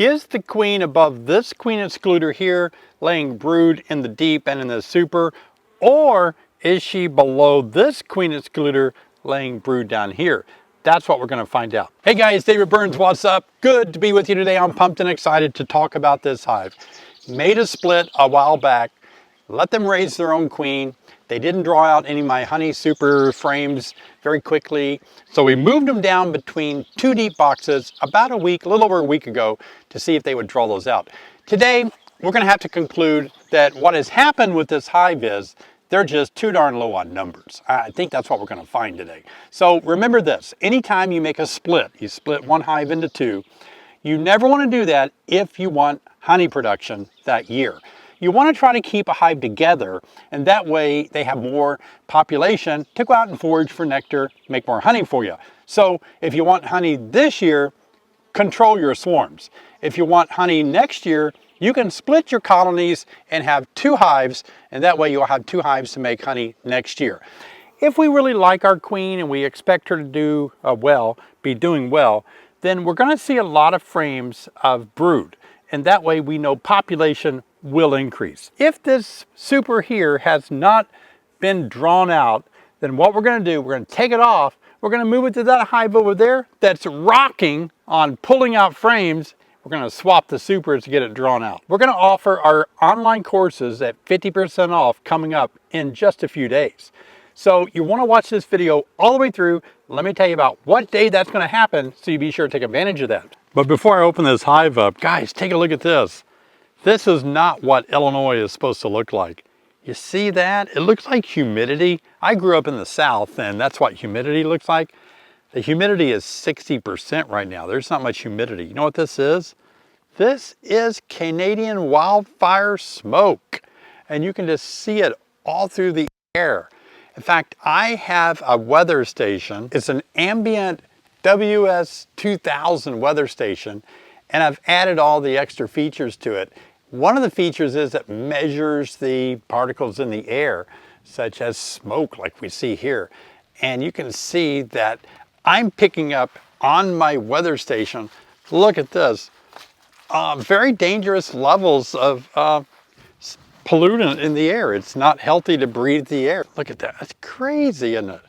Is the queen above this queen excluder here laying brood in the deep and in the super, or is she below this queen excluder laying brood down here? That's what we're going to find out. Hey guys, David Burns, what's up? Good to be with you today. I'm pumped and excited to talk about this hive. Made a split a while back, let them raise their own queen. They didn't draw out any of my honey super frames very quickly, so we moved them down between two deep boxes about a little over a week ago, to see if they would draw those out. Today, we're going to have to conclude that what has happened with this hive is they're just too darn low on numbers. I think that's what we're going to find today. So remember this, anytime you make a split, you split one hive into two, you never want to do that if you want honey production that year. You want to try to keep a hive together, and that way they have more population to go out and forage for nectar, make more honey for you. So if you want honey this year, control your swarms. If you want honey next year, you can split your colonies and have two hives, and that way you'll have two hives to make honey next year. If we really like our queen and we expect her to do be doing well, then we're going to see a lot of frames of brood, and that way we know population will increase. If this super here has not been drawn out, then what we're going to do, we're going to take it off, we're going to move it to that hive over there that's rocking on pulling out frames. We're going to swap the supers to get it drawn out. We're going to offer our online courses at 50% off coming up in just a few days. So you want to watch this video all the way through. Let me tell you about what day that's going to happen, so you be sure to take advantage of that. But before I open this hive up, guys, take a look at this. This is not what Illinois is supposed to look like. You see that? It looks like humidity. I grew up in the South, and that's what humidity looks like. The humidity is 60% right now. There's not much humidity. You know what this is? This is Canadian wildfire smoke. And you can just see it all through the air. In fact, I have a weather station. It's an ambient WS2000 weather station, and I've added all the extra features to it. One of the features is it measures the particles in the air, such as smoke like we see here. And you can see that I'm picking up on my weather station, look at this, very dangerous levels of pollutant in the air. It's not healthy to breathe the air. Look at that, that's crazy, isn't it?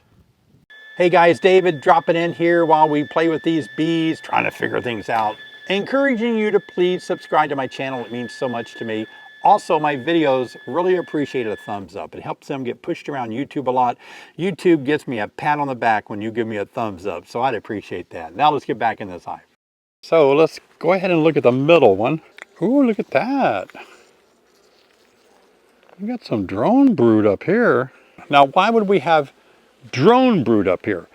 Hey guys, David dropping in here while we play with these bees, trying to figure things out. Encouraging you to please subscribe to my channel. It means so much to me. Also, my videos really appreciate a thumbs up. It helps them get pushed around YouTube a lot. YouTube gives me a pat on the back when you give me a thumbs up, so I'd appreciate that. Now let's get back in this hive. So let's go ahead and look at the middle one. Ooh, look at that. We got some drone brood up here. Now, why would we have drone brood up here?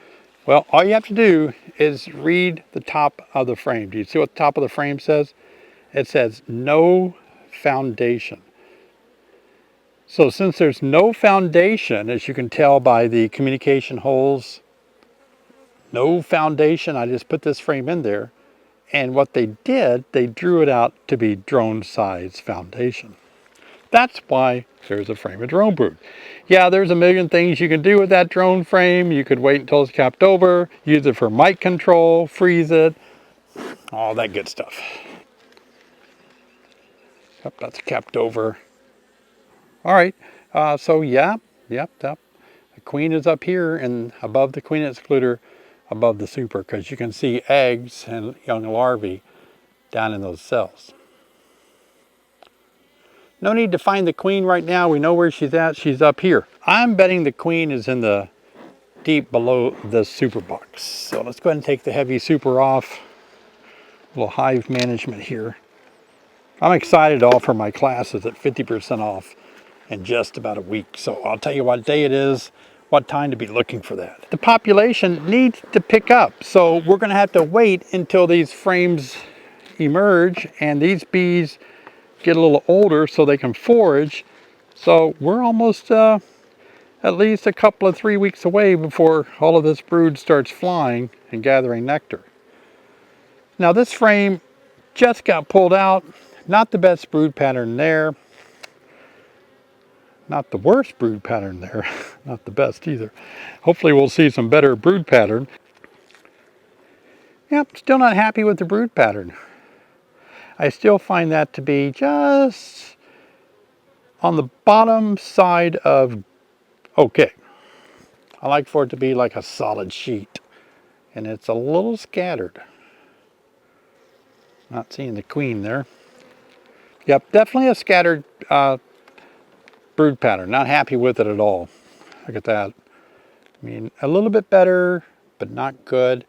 Well, all you have to do is read the top of the frame. Do you see what the top of the frame says? It says no foundation. So since there's no foundation, as you can tell by the communication holes, no foundation, I just put this frame in there. And what they did, they drew it out to be drone size foundation. That's why there's a frame of drone brood. Yeah, there's a million things you can do with that drone frame. You could wait until it's capped over, use it for Mite Control, freeze it, all that good stuff. Yep, that's capped over. All right, so yep. The queen is up here and above the queen excluder, above the super, because you can see eggs and young larvae down in those cells. No need to find the queen right now. We know where she's at. She's up here. I'm betting the queen is in the deep below the super box. So let's go ahead and take the heavy super off. A little hive management here. I'm excited to offer my classes at 50% off in just about a week. So I'll tell you what day it is, what time to be looking for that. The population needs to pick up. So we're going to have to wait until these frames emerge and these bees get a little older so they can forage. So we're almost at least a couple of 3 weeks away before all of this brood starts flying and gathering nectar. Now this frame just got pulled out. Not the best brood pattern there. Not the worst brood pattern there. Not the best either. Hopefully we'll see some better brood pattern. Yep, still not happy with the brood pattern. I still find that to be just on the bottom side of okay. I like for it to be like a solid sheet, and it's a little scattered. Not seeing the queen there. Yep, definitely a scattered brood pattern. Not happy with it at all. Look at that. I mean, a little bit better, but not good.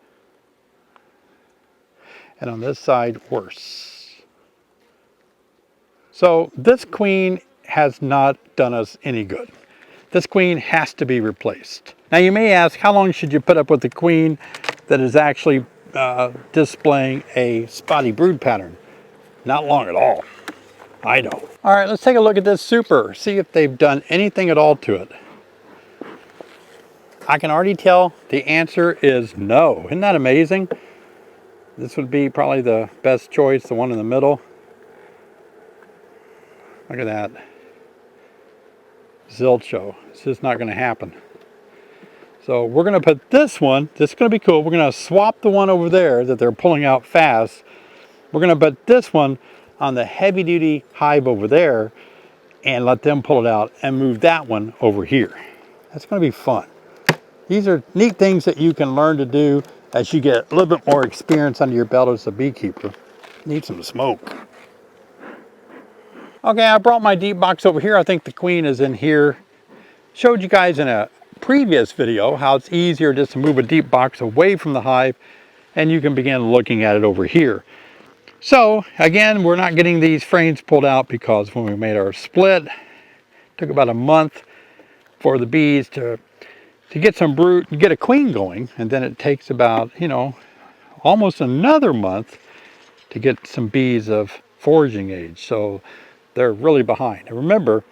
And on this side, worse. So this queen has not done us any good. This queen has to be replaced. Now you may ask, how long should you put up with the queen that is actually displaying a spotty brood pattern? Not long at all. I know. All right, let's take a look at this super, see if they've done anything at all to it. I can already tell the answer is no. Isn't that amazing? This would be probably the best choice, the one in the middle. Look at that. Zilcho. It's just not going to happen. So we're going to put this one, this is going to be cool. We're going to swap the one over there that they're pulling out fast. We're going to put this one on the heavy duty hive over there and let them pull it out and move that one over here. That's going to be fun. These are neat things that you can learn to do as you get a little bit more experience under your belt as a beekeeper. Need some smoke. Okay, I brought my deep box over here. I think the queen is in here. Showed you guys in a previous video how it's easier just to move a deep box away from the hive and you can begin looking at it over here. So again, we're not getting these frames pulled out because when we made our split, it took about a month for the bees to get some brood, get a queen going, and then it takes about, you know, almost another month to get some bees of foraging age. So they're really behind. And remember,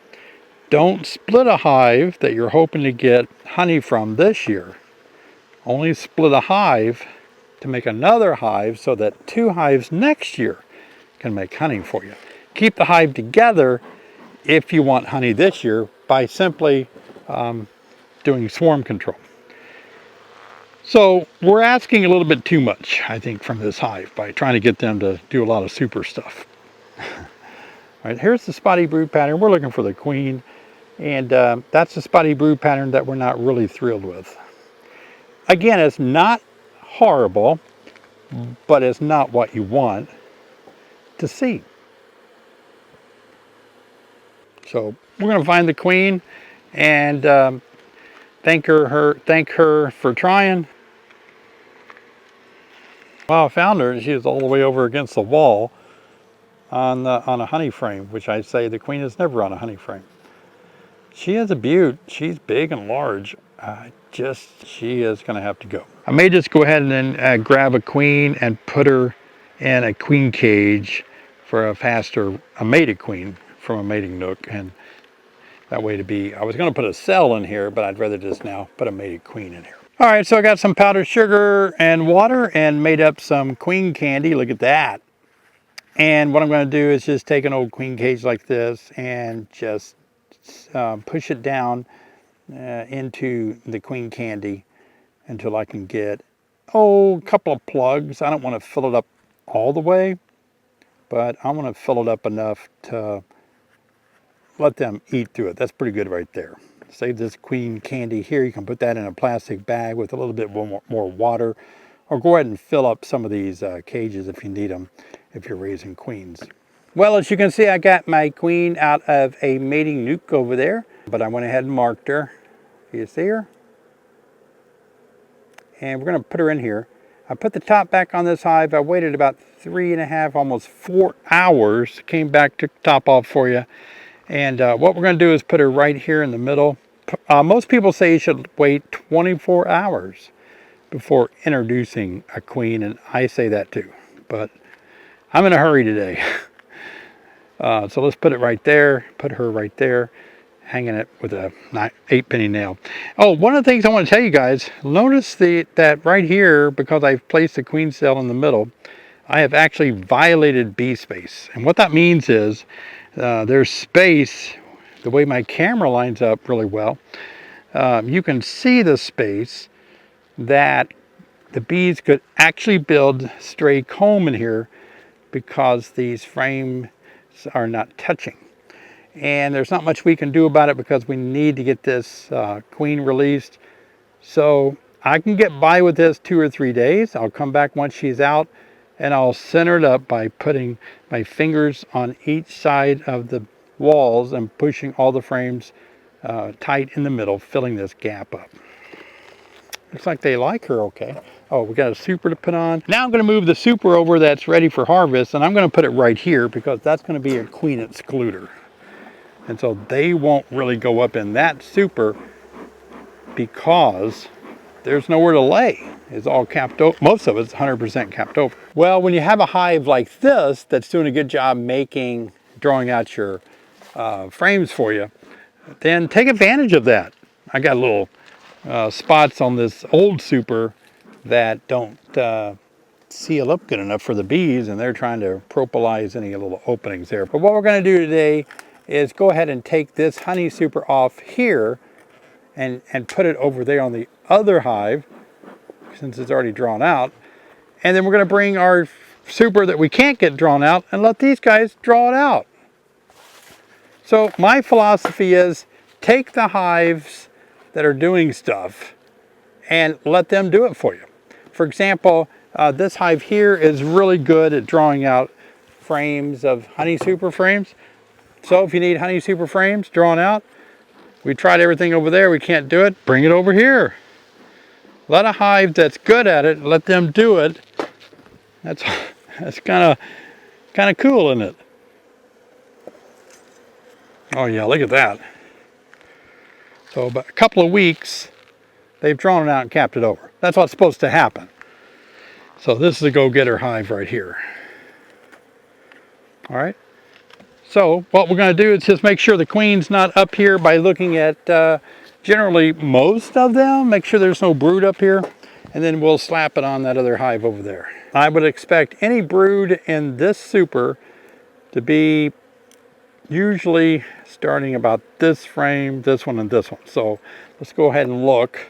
don't split a hive that you're hoping to get honey from this year. Only split a hive to make another hive so that 2 hives next year can make honey for you. Keep the hive together if you want honey this year by simply doing swarm control. So we're asking a little bit too much, I think, from this hive by trying to get them to do a lot of super stuff. All right, here's the spotty brood pattern. We're looking for the queen, and that's the spotty brood pattern that we're not really thrilled with. Again, it's not horrible, but it's not what you want to see. So we're going to find the queen and thank her for trying. Well, I found her, and she was all the way over against the wall on a honey frame, which I say the queen is never on a honey frame. She is a beaut. She's big and large. She is going to have to go. I may just go ahead and then grab a queen and put her in a queen cage for a mated queen from a mating nook, and that way I was going to put a cell in here, but I'd rather just now put a mated queen in here. All right, so I got some powdered sugar and water and made up some queen candy. Look at that. And what I'm going to do is just take an old queen cage like this and just push it down into the queen candy until I can get, a couple of plugs. I don't want to fill it up all the way, but I want to fill it up enough to let them eat through it. That's pretty good right there. Save this queen candy here. You can put that in a plastic bag with a little bit more water, or go ahead and fill up some of these cages if you need them, if you're raising queens. Well, as you can see, I got my queen out of a mating nuke over there, but I went ahead and marked her. You see her? And we're going to put her in here. I put the top back on this hive. I waited about 3.5, almost 4 hours. Came back, took the top off for you. And what we're going to do is put her right here in the middle. Most people say you should wait 24 hours before introducing a queen, and I say that too. But I'm in a hurry today. So let's put it right there. Put her right there, hanging it with a 8-penny nail. Oh, one of the things I want to tell you guys, notice that right here, because I've placed the queen cell in the middle, I have actually violated bee space. And what that means is there's space, the way my camera lines up really well, you can see the space that the bees could actually build stray comb in here because these frames are not touching. And there's not much we can do about it because we need to get this queen released. So I can get by with this 2 or 3 days. I'll come back once she's out and I'll center it up by putting my fingers on each side of the walls and pushing all the frames tight in the middle, filling this gap up. Looks like they like her okay. Oh, we got a super to put on. Now I'm going to move the super over that's ready for harvest, and I'm going to put it right here because that's going to be a queen excluder. And so they won't really go up in that super because there's nowhere to lay. It's all capped over. Most of it's 100% capped over. Well, when you have a hive like this that's doing a good job drawing out your frames for you, then take advantage of that. I got little spots on this old super that don't seal up good enough for the bees, and they're trying to propolize any little openings there. But what we're going to do today is go ahead and take this honey super off here and put it over there on the other hive, since it's already drawn out. And then we're going to bring our super that we can't get drawn out and let these guys draw it out. So my philosophy is take the hives that are doing stuff and let them do it for you. For example, this hive here is really good at drawing out frames of honey super frames. So if you need honey super frames drawn out, we tried everything over there, we can't do it, bring it over here. Let a hive that's good at it, let them do it. That's kind of cool, isn't it? Oh yeah, look at that. So about a couple of weeks, they've drawn it out and capped it over. That's what's supposed to happen. So this is a go-getter hive right here. All right. So what we're going to do is just make sure the queen's not up here by looking at generally most of them. Make sure there's no brood up here, and then we'll slap it on that other hive over there. I would expect any brood in this super to be usually starting about this frame, this one, and this one. So let's go ahead and look.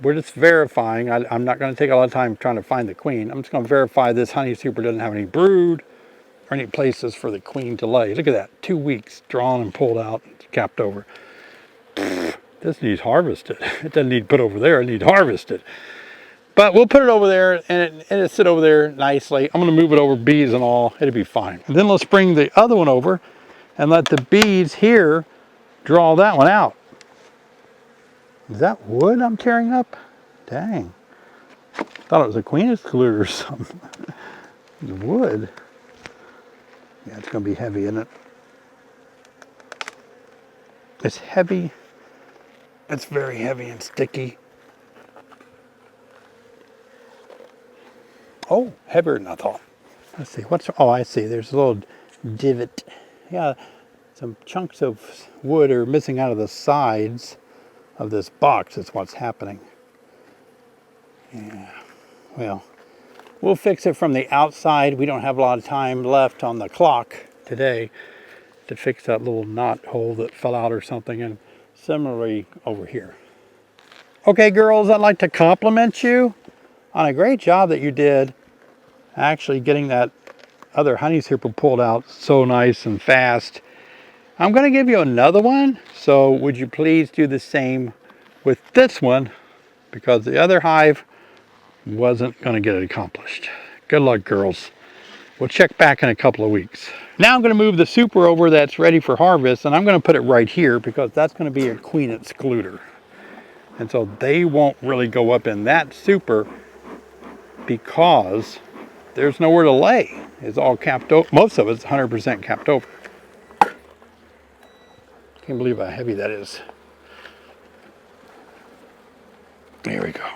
We're just verifying. I'm not going to take a lot of time trying to find the queen. I'm just going to verify this honey super doesn't have any brood or any places for the queen to lay. Look at that, 2 weeks drawn and pulled out, capped over. This needs harvested. It doesn't need put over there, it needs harvested. But we'll put it over there and it'll sit over there nicely. I'm gonna move it over bees and all, it'll be fine. And then let's bring the other one over and let the bees here draw that one out. Is that wood I'm tearing up? Dang. Thought it was a queen excluder or something. It's wood. Yeah, it's going to be heavy, isn't it? It's heavy. It's very heavy and sticky. Oh, heavier than I thought. Let's see. Oh, I see. There's a little divot. Yeah, some chunks of wood are missing out of the sides of this box. Is what's happening. Yeah. Well, we'll fix it from the outside. We don't have a lot of time left on the clock today to fix that little knot hole that fell out or something, and similarly over here. Okay, girls, I'd like to compliment you on a great job that you did actually getting that other honey super pulled out so nice and fast. I'm going to give you another one, so would you please do the same with this one, because the other hive wasn't going to get it accomplished. Good luck, girls. We'll check back in a couple of weeks. Now I'm going to move the super over that's ready for harvest, and I'm going to put it right here because that's going to be a queen excluder. And so they won't really go up in that super because there's nowhere to lay. It's all capped over. Most of it's 100% capped over. Can't believe how heavy that is. There we go.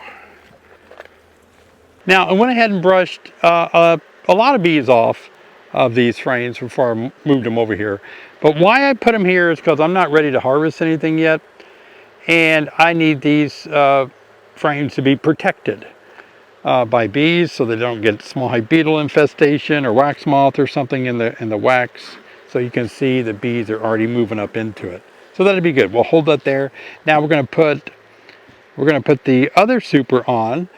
Now I went ahead and brushed a lot of bees off of these frames before I moved them over here. But why I put them here is because I'm not ready to harvest anything yet, and I need these frames to be protected by bees so they don't get small hive beetle infestation or wax moth or something in the wax. So you can see the bees are already moving up into it. So that'd be good. We'll hold that there. Now we're going to put the other super on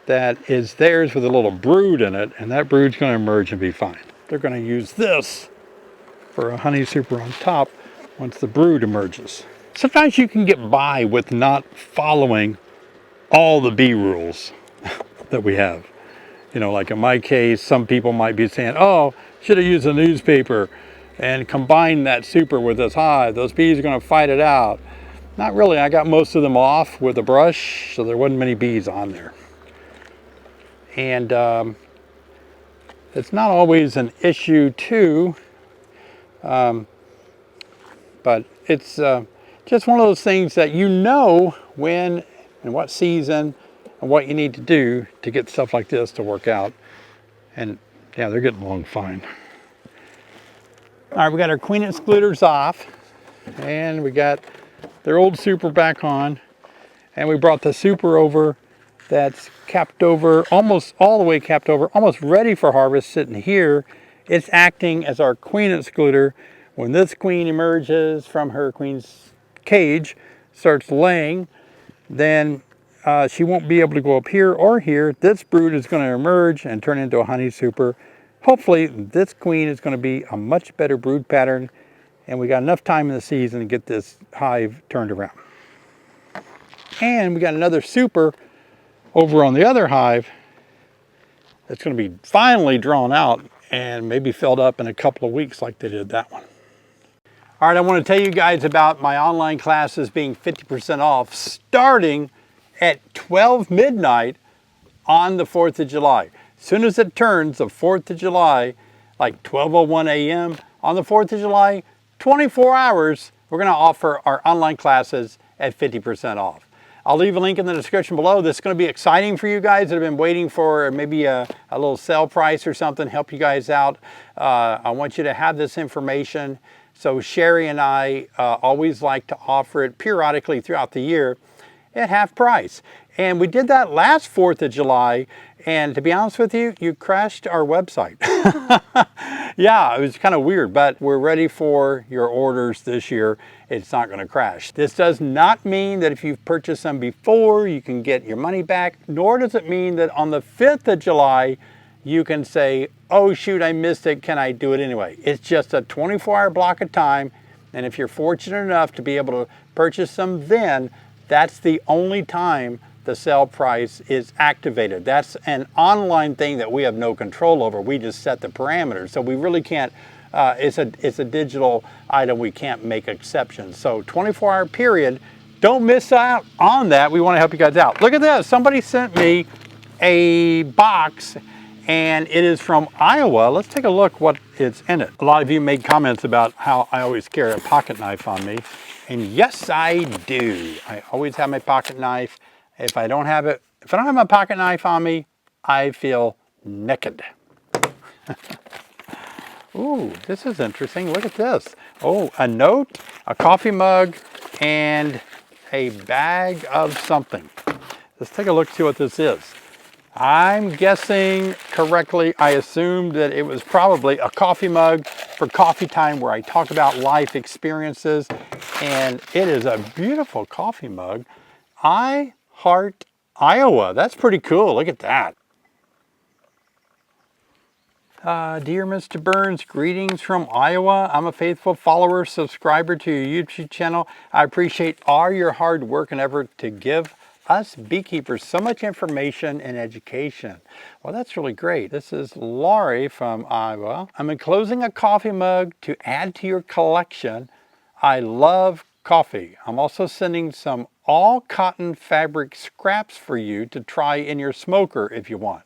that is theirs with a little brood in it, and that brood's going to emerge and be fine. they're going to use this for a honey super on top once the brood emerges. Sometimes you can get by with not following all the bee rules that we have. You know, like in my case, some people might be saying, oh, should have used a newspaper and combined that super with this hive. Those bees are going to fight it out. Not really. I got most of them off with a brush, so there wasn't many bees on there. And it's not always an issue too, but it's just one of those things that you know when and what season and what you need to do to get stuff like this to work out. And yeah, they're getting along fine. All right, we got our queen excluders off, and we got their old super back on, and we brought the super over that's capped over, almost all the way capped over, almost ready for harvest, sitting here. It's acting as our queen excluder. When this queen emerges from her queen's cage, starts laying, then she won't be able to go up here or here. This brood is going to emerge and turn into a honey super. Hopefully this queen is going to be a much better brood pattern, and we got enough time in the season to get this hive turned around. And we got another super over on the other hive that's going to be finally drawn out and maybe filled up in a couple of weeks like they did that one. All right, I want to tell you guys about my online classes being 50% off starting at 12 midnight on the 4th of July. As soon as it turns the 4th of July, like 12:01 a.m. on the 4th of July, 24 hours, we're going to offer our online classes at 50% off. I'll leave a link in the description below. This is going to be exciting for you guys that have been waiting for maybe a little sale price or something, help you guys out. I want you to have this information. So Sherry and I always like to offer it periodically throughout the year at half price. And we did that last 4th of July, and to be honest with you, you crashed our website. Yeah, it was kind of weird, but we're ready for your orders this year. It's not going to crash. This does not mean that if you've purchased them before, you can get your money back, nor does it mean that on the 5th of July, you can say, oh shoot, I missed it, can I do it anyway? It's just a 24-hour block of time, and if you're fortunate enough to be able to purchase them then, that's the only time the sale price is activated. That's an online thing that we have no control over. We just set the parameters. So we really can't, it's a digital item. We can't make exceptions. So 24-hour period, don't miss out on that. We want to help you guys out. Look at this. Somebody sent me a box, and it is from Iowa. Let's take a look what is in it. A lot of you made comments about how I always carry a pocket knife on me. And yes, I do. I always have my pocket knife. If I don't have my pocket knife on me, I feel naked. Ooh, this is interesting. Look at this. Oh, a note, a coffee mug, and a bag of something. Let's take a look, see what this is. I'm guessing correctly. I assumed that it was probably a coffee mug for coffee time where I talk about life experiences. And it is a beautiful coffee mug. I Heart, Iowa. That's pretty cool. Look at that. Dear Mr. Burns, greetings from Iowa. I'm a faithful follower, subscriber to your YouTube channel. I appreciate all your hard work and effort to give us beekeepers so much information and education. Well, that's really great. This is Laurie from Iowa. I'm enclosing a coffee mug to add to your collection. I love coffee. I'm also sending some all cotton fabric scraps for you to try in your smoker if you want.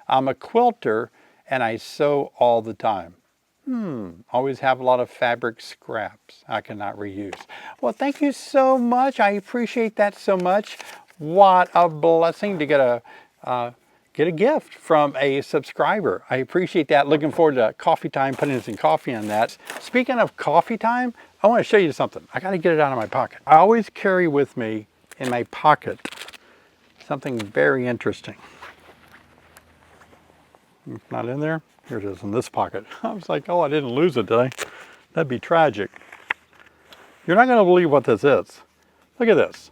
I'm a quilter and I sew all the time. Always have a lot of fabric scraps I cannot reuse. Well, thank you so much. I appreciate that so much. What a blessing to get a gift from a subscriber. I appreciate that. Looking forward to coffee time, putting some coffee in that. Speaking of coffee time, I want to show you something. I got to get it out of my pocket. I always carry with me in my pocket something very interesting. It's not in there? Here it is in this pocket. I was like, oh, I didn't lose it, did I? That'd be tragic. You're not going to believe what this is. Look at this.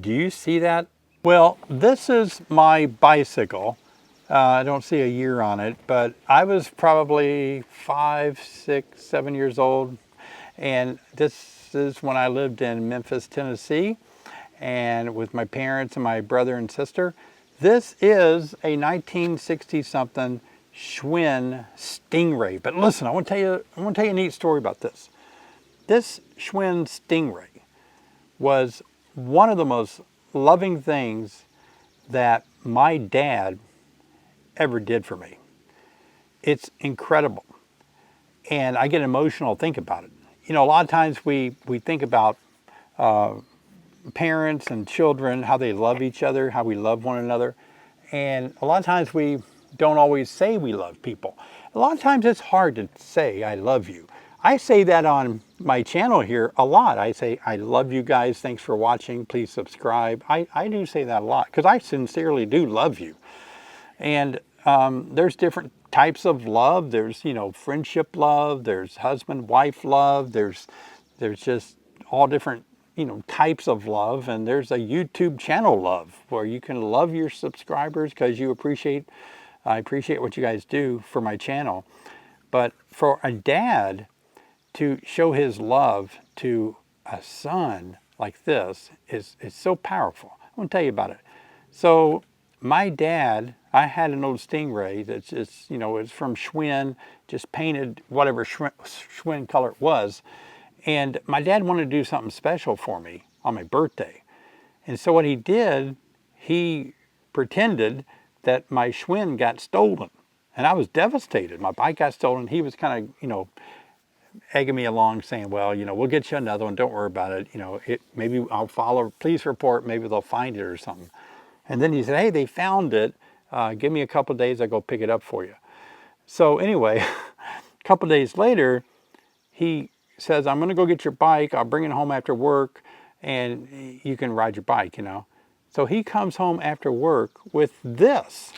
Do you see that? Well, this is my bicycle I don't see a year on it, but I was probably 5, 6, 7 years old. And this is when I lived in Memphis, Tennessee, and with my parents and my brother and sister. This is a 1960-something Schwinn Stingray. But listen, I want to tell you a neat story about this. This Schwinn Stingray was one of the most loving things that my dad ever did for me. It's incredible. And I get emotional think about it. You know, a lot of times we think about parents and children, how they love each other, how we love one another. And a lot of times we don't always say we love people. A lot of times it's hard to say I love you. I say that on my channel here a lot. I say, I love you guys. Thanks for watching. Please subscribe. I do say that a lot because I sincerely do love you. And there's different types of love. There's, you know, friendship love. There's husband-wife love. There's just all different, you know, types of love. And there's a YouTube channel love where you can love your subscribers because I appreciate what you guys do for my channel. But for a dad to show his love to a son like this is so powerful. I want to tell you about it. So my dad, I had an old Stingray that's just, you know, it's from Schwinn, just painted whatever Schwinn color it was. And my dad wanted to do something special for me on my birthday. And so what he did, he pretended that my Schwinn got stolen. And I was devastated. My bike got stolen. He was kind of, you know, egging me along saying, well, you know, we'll get you another one. Don't worry about it. You know, maybe I'll file a police report. Maybe they'll find it or something. And then he said, hey, they found it. Give me a couple of days. I'll go pick it up for you. So anyway, a couple of days later, he says, I'm going to go get your bike. I'll bring it home after work and you can ride your bike, you know. So he comes home after work with this.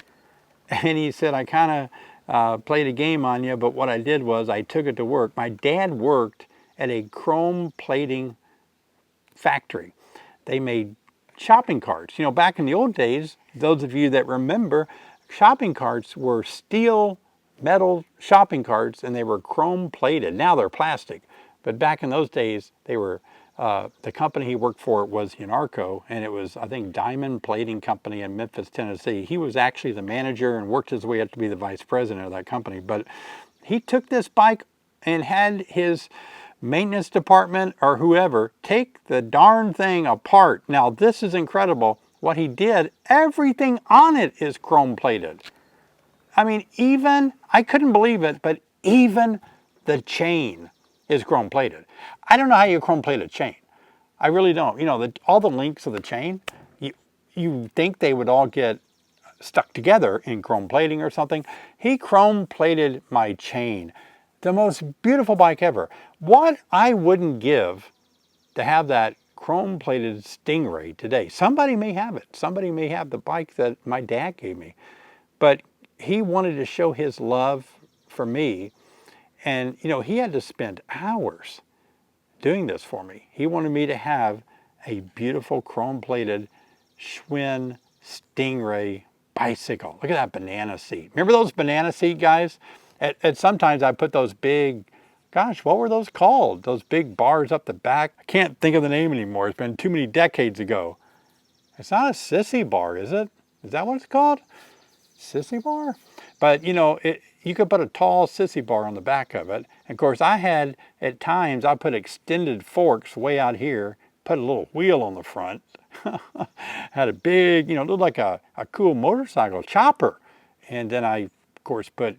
And he said, I kind of played a game on you, but what I did was I took it to work. My dad worked at a chrome plating factory. They made shopping carts. You know, back in the old days, those of you that remember, shopping carts were steel, metal shopping carts, and they were chrome plated. Now they're plastic. But back in those days, they were, the company he worked for was Unarco, and it was, I think, Diamond Plating Company in Memphis, Tennessee. He was actually the manager and worked his way up to be the vice president of that company. But he took this bike and had his maintenance department or whoever take the darn thing apart. Now, this is incredible. What he did, everything on it is chrome plated. I mean, even, I couldn't believe it, but even the chain is chrome plated. I don't know how you chrome plate a chain. I really don't. You know, all the links of the chain, you think they would all get stuck together in chrome plating or something. He chrome plated my chain. The most beautiful bike ever. What I wouldn't give to have that chrome plated Stingray today. Somebody may have it. Somebody may have the bike that my dad gave me. But he wanted to show his love for me. And, you know, he had to spend hours doing this for me. He wanted me to have a beautiful chrome-plated Schwinn Stingray bicycle. Look at that banana seat. Remember those banana seat guys? At sometimes I put those big, gosh, what were those called? Those big bars up the back. I can't think of the name anymore. It's been too many decades ago. It's not a Sissy Bar, is it? Is that what it's called? Sissy Bar? But, you know, you could put a tall Sissy Bar on the back of it. And of course, I had, at times, I put extended forks way out here, put a little wheel on the front. Had a big, you know, looked like a cool motorcycle chopper. And then I, of course, put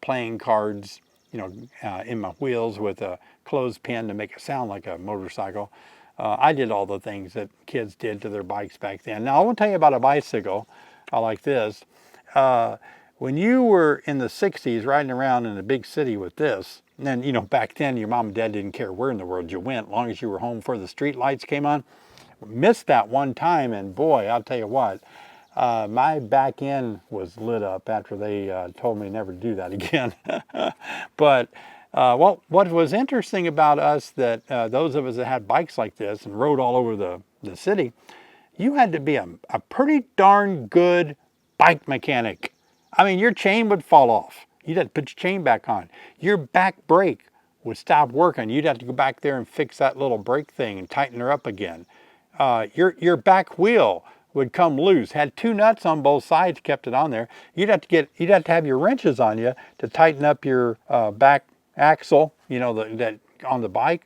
playing cards, you know, in my wheels with a clothespin to make it sound like a motorcycle. I did all the things that kids did to their bikes back then. Now, I want to tell you about a bicycle like this. When you were in the 60s riding around in a big city with this, and then, you know, back then your mom and dad didn't care where in the world you went, as long as you were home before the street lights came on. Missed that one time, and boy, I'll tell you what, my back end was lit up after they told me never to do that again. But what was interesting about us, that those of us that had bikes like this and rode all over the city, you had to be a pretty darn good bike mechanic I mean, your chain would fall off. You'd have to put your chain back on. Your back brake would stop working. You'd have to go back there and fix that little brake thing and tighten her up again. Your back wheel would come loose. Had two nuts on both sides, kept it on there. You'd have to have your wrenches on you to tighten up your back axle, you know, that on the bike.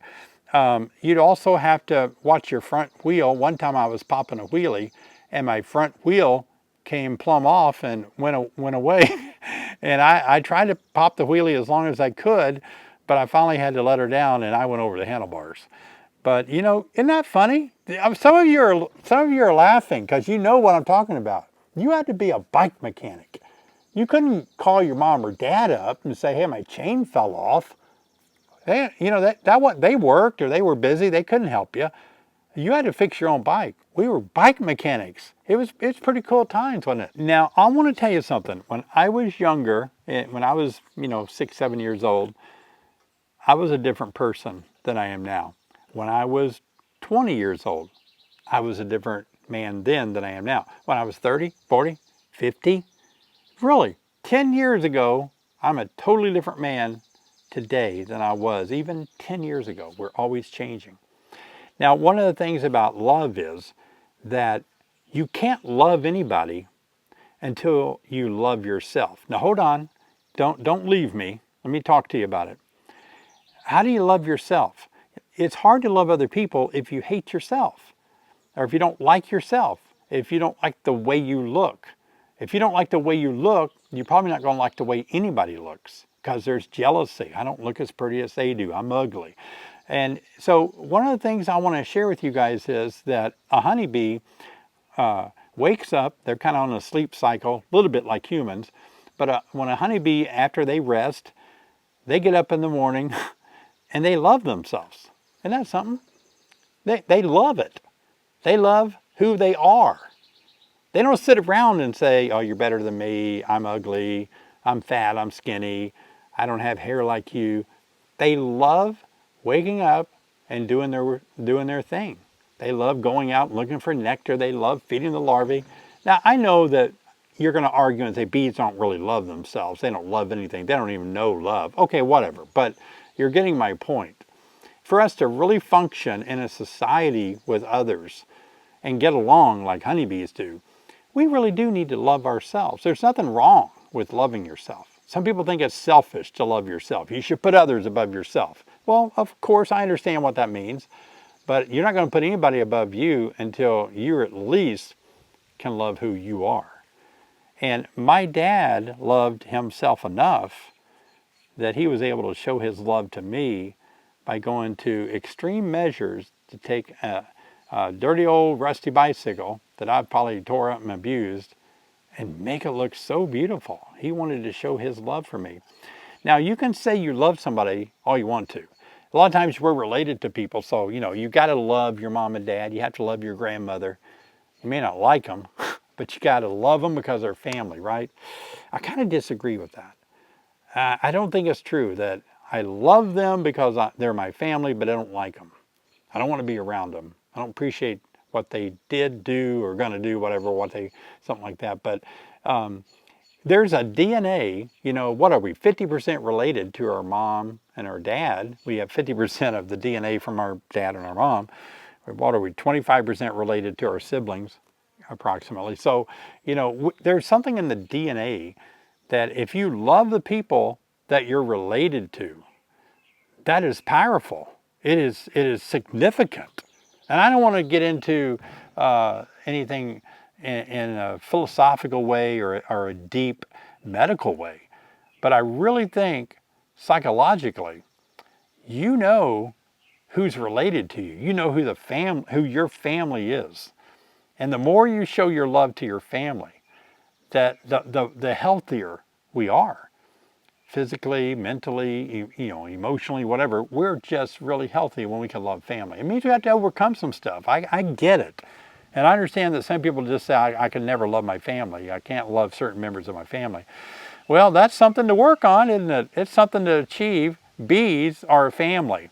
You'd also have to watch your front wheel. One time I was popping a wheelie and my front wheel came plumb off and went away. And I tried to pop the wheelie as long as I could, but I finally had to let her down and I went over the handlebars. But you know, isn't that funny? Some of you are laughing because you know what I'm talking about. You had to be a bike mechanic. You couldn't call your mom or dad up and say, hey, my chain fell off. They, you know, they worked or they were busy. They couldn't help you. You had to fix your own bike. We were bike mechanics. It's pretty cool times, wasn't it? Now, I want to tell you something. When I was younger, when I was, you know, 6, 7 years old, I was a different person than I am now. When I was 20 years old, I was a different man then than I am now. When I was 30, 40, 50, really, 10 years ago, I'm a totally different man today than I was even 10 years ago. We're always changing. Now, one of the things about love is that you can't love anybody until you love yourself. Now, hold on. Don't leave me. Let me talk to you about it. How do you love yourself? It's hard to love other people if you hate yourself, or if you don't like yourself, if you don't like the way you look. If you don't like the way you look, you're probably not going to like the way anybody looks, because there's jealousy. I don't look as pretty as they do. I'm ugly. And so one of the things I want to share with you guys is that a honeybee wakes up. They're kind of on a sleep cycle, a little bit like humans. But when a honeybee, after they rest, they get up in the morning and they love themselves. Isn't that something? They love it. They love who they are. They don't sit around and say, oh, you're better than me. I'm ugly. I'm fat. I'm skinny. I don't have hair like you. They love waking up and doing their thing. They love going out and looking for nectar. They love feeding the larvae. Now, I know that you're going to argue and say bees don't really love themselves. They don't love anything. They don't even know love. Okay, whatever. But you're getting my point. For us to really function in a society with others and get along like honeybees do, we really do need to love ourselves. There's nothing wrong with loving yourself. Some people think it's selfish to love yourself. You should put others above yourself. Well, of course, I understand what that means, but you're not going to put anybody above you until you at least can love who you are. And my dad loved himself enough that he was able to show his love to me by going to extreme measures to take a dirty old rusty bicycle that I probably tore up and abused and make it look so beautiful. He wanted to show his love for me. Now, you can say you love somebody all you want to. A lot of times we're related to people, so, you know, you got to love your mom and dad. You have to love your grandmother. You may not like them, but you got to love them because they're family, right? I kind of disagree with that. I don't think it's true that I love them because they're my family, but I don't like them. I don't want to be around them. I don't appreciate what they did do or going to do, whatever, something like that. But there's a DNA, you know, what are we, 50% related to our mom and our dad. We have 50% of the DNA from our dad and our mom. What are we, 25% related to our siblings, approximately. So, you know, there's something in the DNA that if you love the people that you're related to, that is powerful. It is significant. And I don't want to get into anything in a philosophical way or a deep medical way, but I really think psychologically, you know who's related to you. You know who your family is, and the more you show your love to your family, that the healthier we are, physically, mentally, you know, emotionally, whatever. We're just really healthy when we can love family. It means we have to overcome some stuff. I get it. And I understand that some people just say, I can never love my family. I can't love certain members of my family. Well, that's something to work on, isn't it? It's something to achieve. Bees are a family.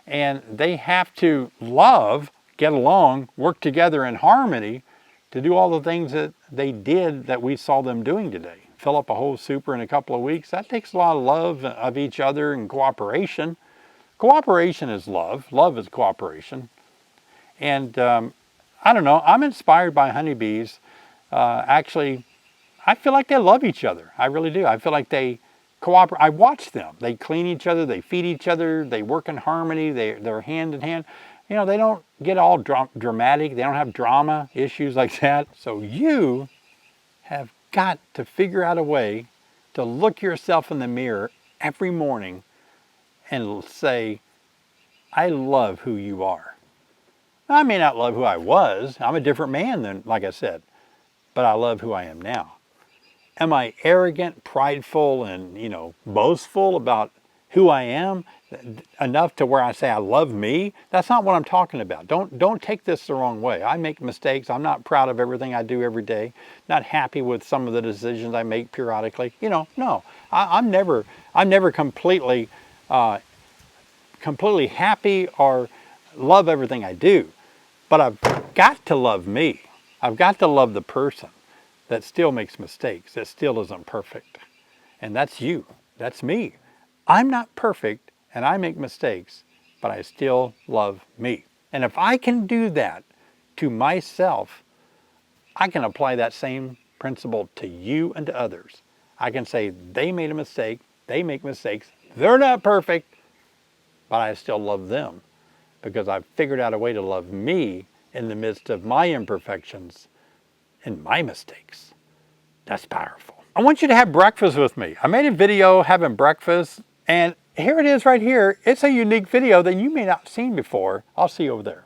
And they have to love, get along, work together in harmony to do all the things that they did that we saw them doing today. fill up a whole super in a couple of weeks. That takes a lot of love of each other and cooperation. Cooperation is love. Love is cooperation. And I don't know, I'm inspired by honeybees. Actually, I feel like they love each other. I really do. I feel like they cooperate. I watch them. They clean each other. They feed each other. They work in harmony. They're hand in hand. You know, they don't get all dramatic. They don't have drama issues like that. So you have got to figure out a way to look yourself in the mirror every morning and say, I love who you are. I may not love who I was. I'm a different man than, like I said, but I love who I am now. Am I arrogant, prideful, and, you know, boastful about who I am enough to where I say I love me? That's not what I'm talking about. Don't take this the wrong way. I make mistakes. I'm not proud of everything I do every day. Not happy with some of the decisions I make periodically. You know, no. I'm never completely happy or love everything I do. But I've got to love me. I've got to love the person that still makes mistakes, that still isn't perfect. And that's you. That's me. I'm not perfect and I make mistakes, but I still love me. And if I can do that to myself, I can apply that same principle to you and to others. I can say they made a mistake, they make mistakes, they're not perfect, but I still love them because I've figured out a way to love me in the midst of my imperfections and my mistakes. That's powerful. I want you to have breakfast with me. I made a video having breakfast, and here it is right here. It's a unique video that you may not have seen before. I'll see you over there.